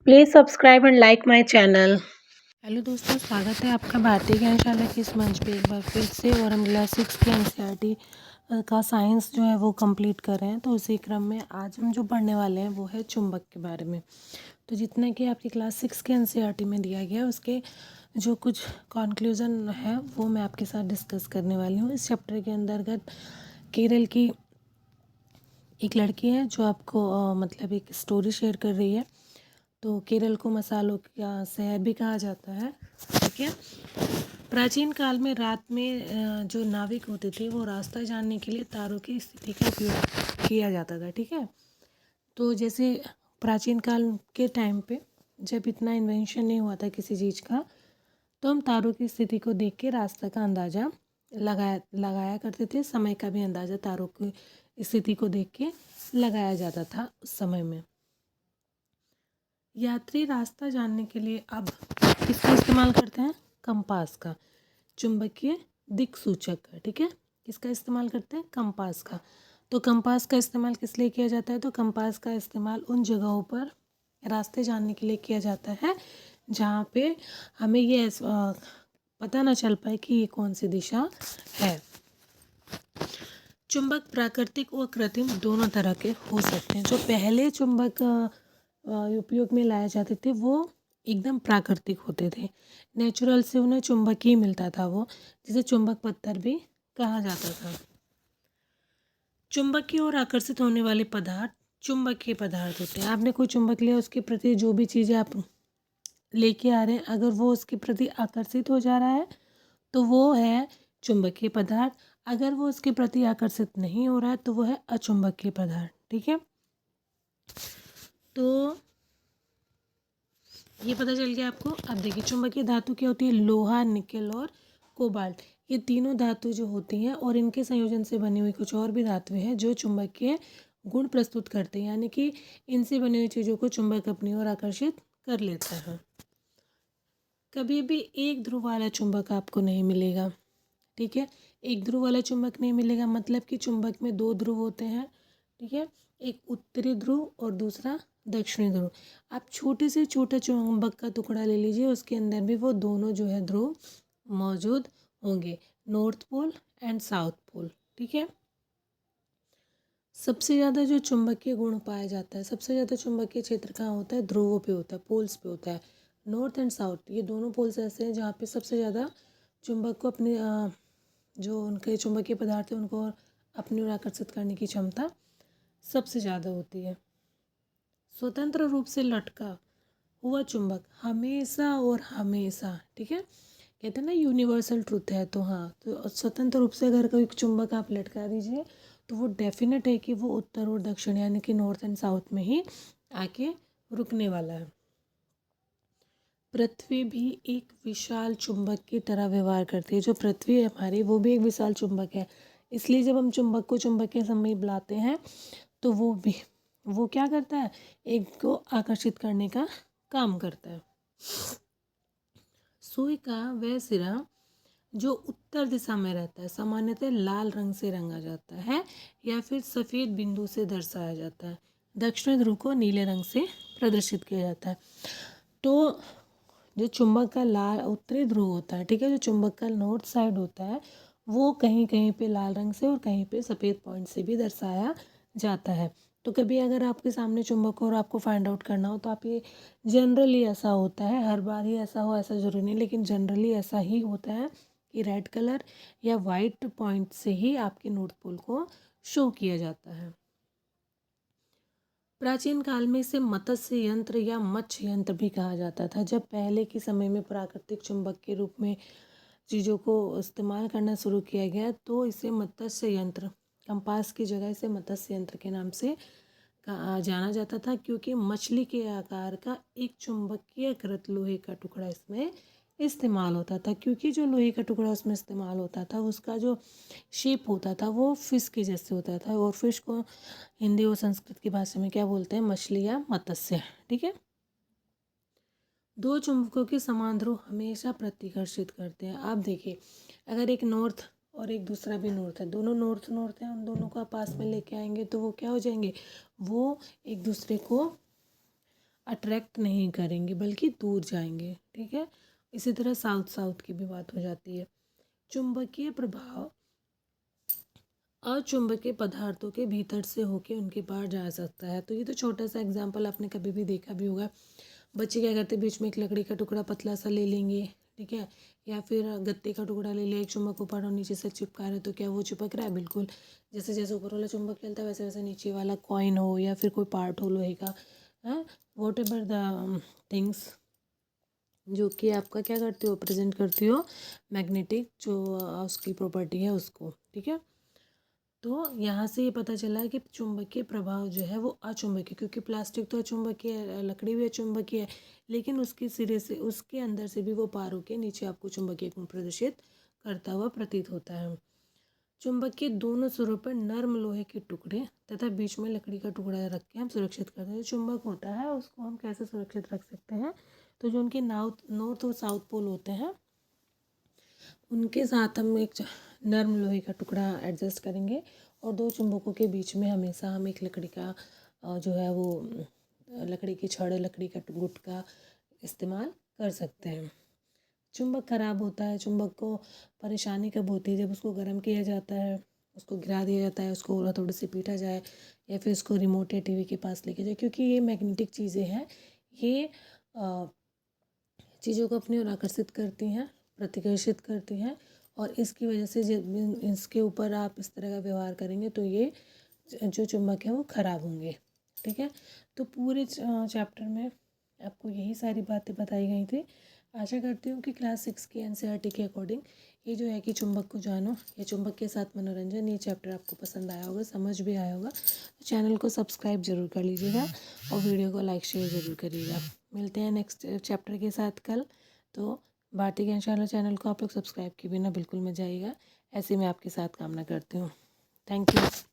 Please subscribe and like my channel. Hello दोस्तों, स्वागत है आपका भारतीय ज्ञानशाला के इस मंच पे एक बार फिर से। और हम क्लास 6 की एनसीईआरटी का साइंस जो है वो कंप्लीट कर रहे हैं। तो उसी क्रम में आज हम जो पढ़ने वाले हैं वो है चुंबक के बारे में। तो जितना कि आपकी क्लास 6 के एनसीईआरटी में दिया गया है उसके जो कुछ कंक्लूजन है वो मैं आपके साथ डिस्कस करने वाली हूँ। इस चैप्टर के अंतर्गत केरल की एक लड़की है जो आपको मतलब एक स्टोरी शेयर कर रही है। तो केरल को मसालों का शहर भी कहा जाता है, ठीक है। प्राचीन काल में रात में जो नाविक होते थे वो रास्ता जानने के लिए तारों की स्थिति का उपयोग किया जाता था, ठीक है। तो जैसे प्राचीन काल के टाइम पे जब इतना इन्वेंशन नहीं हुआ था किसी चीज़ का, तो हम तारों की स्थिति को देख के रास्ता का अंदाज़ा लगाया करते थे। समय का भी अंदाज़ा तारों की स्थिति को देख के लगाया जाता था उस समय में। यात्री रास्ता जानने के लिए अब किसका इस्तेमाल करते हैं? कंपास का, चुंबकीय दिक् सूचक का, ठीक है। किसका इस्तेमाल करते हैं? कंपास का। तो कंपास का इस्तेमाल किस लिए किया जाता है? तो कंपास का इस्तेमाल उन जगहों पर रास्ते जानने के लिए किया जाता है जहाँ पे हमें ये पता ना चल पाए कि ये कौन सी दिशा है। चुंबक प्राकृतिक और कृत्रिम दोनों तरह के हो सकते हैं। जो पहले चुंबक उपयोग में लाए जाते थे वो एकदम प्राकृतिक होते थे, नेचुरल से उन्हें चुंबक ही मिलता था, वो जिसे चुंबक पत्थर भी कहा जाता था। चुंबक की ओर आकर्षित होने वाले पदार्थ चुंबकीय पदार्थ होते हैं। आपने कोई चुंबक लिया, उसके प्रति जो भी चीज़ें आप लेके आ रहे हैं, अगर वो उसके प्रति आकर्षित हो जा रहा है तो वो है चुंबकीय पदार्थ। अगर वो उसके प्रति आकर्षित नहीं हो रहा है तो वो है अचुंबकीय पदार्थ, ठीक है। तो ये पता चल गया आपको। अब देखिए चुंबकीय धातु क्या होती है? लोहा, निकेल और कोबाल्ट, ये तीनों धातु जो होती हैं और इनके संयोजन से बनी हुई कुछ और भी धातुएं हैं जो चुंबकीय गुण प्रस्तुत करते हैं, यानी कि इनसे बनी हुई चीज़ों को चुंबक अपनी ओर आकर्षित कर लेता है। कभी भी एक ध्रुव वाला चुंबक आपको नहीं मिलेगा, ठीक है। एक ध्रुव वाला चुंबक नहीं मिलेगा मतलब कि चुंबक में दो ध्रुव होते हैं, ठीक है। एक उत्तरी ध्रुव और दूसरा दक्षिणी ध्रुव। आप छोटे से छोटा चुंबक का टुकड़ा ले लीजिए, उसके अंदर भी वो दोनों जो है ध्रुव मौजूद होंगे, north pole and south pole, ठीक है। सबसे ज़्यादा जो चुंबकीय गुण पाया जाता है, सबसे ज़्यादा चुंबकीय क्षेत्र कहाँ होता है? ध्रुवों पे होता है, पोल्स पे होता है। नॉर्थ एंड साउथ ये दोनों पोल्स ऐसे हैं जहाँ पे सबसे ज़्यादा चुंबक को अपने जो उनके चुंबकीय पदार्थ है उनको अपनी ओर आकर्षित करने की क्षमता सबसे ज़्यादा होती है। स्वतंत्र रूप से लटका हुआ चुंबक हमेशा और हमेशा, ठीक है, कहते हैं ना यूनिवर्सल ट्रूथ है। तो हाँ, तो स्वतंत्र रूप से अगर कोई चुंबक आप लटका दीजिए तो वो डेफिनेट है कि वो उत्तर और दक्षिण यानी कि नॉर्थ एंड साउथ में ही आके रुकने वाला है। पृथ्वी भी एक विशाल चुंबक की तरह व्यवहार करती है। जो पृथ्वी है हमारी वो भी एक विशाल चुंबक है, इसलिए जब हम चुंबक को चुंबक के समय बुलाते हैं तो वो क्या करता है? एक को आकर्षित करने का काम करता है। सुई का वह सिरा जो उत्तर दिशा में रहता है सामान्यतः लाल रंग से रंगा जाता है या फिर सफ़ेद बिंदु से दर्शाया जाता है। दक्षिण ध्रुव को नीले रंग से प्रदर्शित किया जाता है। तो जो चुंबक का लाल उत्तरी ध्रुव होता है, ठीक है, जो चुंबक का नॉर्थ साइड होता है वो कहीं कहीं पे लाल रंग से और कहीं पे सफ़ेद पॉइंट से भी दर्शाया जाता है। तो कभी अगर आपके सामने चुंबक हो और आपको फाइंड आउट करना हो तो आप ये जनरली ऐसा होता है, हर बार ही ऐसा हो ऐसा ज़रूरी नहीं, लेकिन जनरली ऐसा ही होता है कि रेड कलर या वाइट पॉइंट से ही आपके नॉर्थ पोल को शो किया जाता है। प्राचीन काल में इसे मत्स्य यंत्र या मत्स्य यंत्र भी कहा जाता था। जब पहले के समय में प्राकृतिक चुंबक के रूप में चीज़ों को इस्तेमाल करना शुरू किया गया तो इसे मत्स्य यंत्र, कंपास की जगह इसे मत्स्य यंत्र के नाम से जाना जाता था, क्योंकि मछली के आकार का एक चुंबकीय कृत लोहे का टुकड़ा इसमें इस्तेमाल होता था। क्योंकि जो लोहे का टुकड़ा उसमें इस्तेमाल होता था उसका जो शेप होता था वो फिश के जैसे होता था, और फिश को हिंदी और संस्कृत की भाषा में क्या बोलते हैं? मछली या मत्स्य, ठीक है। दो चुंबकों के समान ध्रुव हमेशा प्रतिकर्षित करते हैं। आप देखिए अगर एक नॉर्थ और एक दूसरा भी नॉर्थ है, दोनों नॉर्थ नॉर्थ हैं, उन दोनों को आप पास में लेके आएंगे तो वो क्या हो जाएंगे? वो एक दूसरे को अट्रैक्ट नहीं करेंगे बल्कि दूर जाएंगे। ठीक है, इसी तरह साउथ की भी बात हो जाती है। चुंबकीय प्रभाव अचुंबकीय पदार्थों के भीतर से होके उनके पार जा सकता है। तो ये तो छोटा सा एग्जाम्पल आपने कभी भी देखा भी होगा। बच्चे क्या करते हैं, बीच में एक लकड़ी का टुकड़ा पतला सा ले लेंगे, ठीक है, या फिर गत्ते का टुकड़ा ले लिया, एक चुम्बक ऊपर और नीचे से चिपका रहे, तो क्या वो चिपक रहा है? बिल्कुल। जैसे जैसे ऊपर वाला चुम्बक चलता है वैसे वैसे नीचे वाला कॉइन हो या फिर कोई पार्ट हो लोहे का, हाँ, वॉट एवर द थिंग्स जो कि आपका क्या करती हो, प्रेजेंट करती हो मैग्नेटिक जो उसकी प्रॉपर्टी है उसको। ठीक है, तो यहाँ से ये पता चला कि चुंबकीय प्रभाव जो है वो अचुंबकीय, क्योंकि प्लास्टिक तो अचुंबकीय है, लकड़ी भी अचुंबकीय है, लेकिन उसके सिरे से उसके अंदर से भी वो पार होके नीचे आपको चुंबकीय गुण प्रदर्शित करता हुआ प्रतीत होता है। चुंबक के दोनों सिरों पर नर्म लोहे के टुकड़े तथा बीच में लकड़ी का टुकड़ा रख के हम सुरक्षित करते हैं। जो चुंबक होता है उसको हम कैसे सुरक्षित रख सकते हैं? तो जो उनके नॉर्थ और साउथ पोल होते हैं उनके साथ हम एक नर्म लोहे का टुकड़ा एडजस्ट करेंगे और दो चुंबकों के बीच में हमेशा हम एक लकड़ी का जो है वो लकड़ी की छड़, लकड़ी का गुट का इस्तेमाल कर सकते हैं। चुंबक खराब होता है, चुंबक को परेशानी कब होती है? जब उसको गर्म किया जाता है, उसको गिरा दिया जाता है, उसको थोड़े से पीटा जाए या फिर उसको रिमोट या टीवी के पास लेके जाए, क्योंकि ये मैग्नेटिक चीज़ें हैं, ये चीज़ों को अपनी ओर आकर्षित करती हैं, प्रतिकर्षित करती हैं, और इसकी वजह से जब इसके ऊपर आप इस तरह का व्यवहार करेंगे तो ये जो चुंबक है वो ख़राब होंगे। ठीक है, तो पूरे चैप्टर में आपको यही सारी बातें बताई गई थी। आशा करती हूँ कि क्लास 6 की एनसीईआरटी के अकॉर्डिंग ये जो है कि चुंबक को जानो या चुंबक के साथ मनोरंजन, ये चैप्टर आपको पसंद आया होगा, समझ भी आया होगा। तो चैनल को सब्सक्राइब जरूर कर लीजिएगा और वीडियो को लाइक शेयर ज़रूर करिएगा। मिलते हैं नेक्स्ट चैप्टर के साथ कल। तो भारती ज्ञानशाला चैनल को आप लोग सब्सक्राइब किए बिना बिल्कुल मत जाइएगा, ऐसे मैं आपके साथ कामना करती हूँ। Thank you.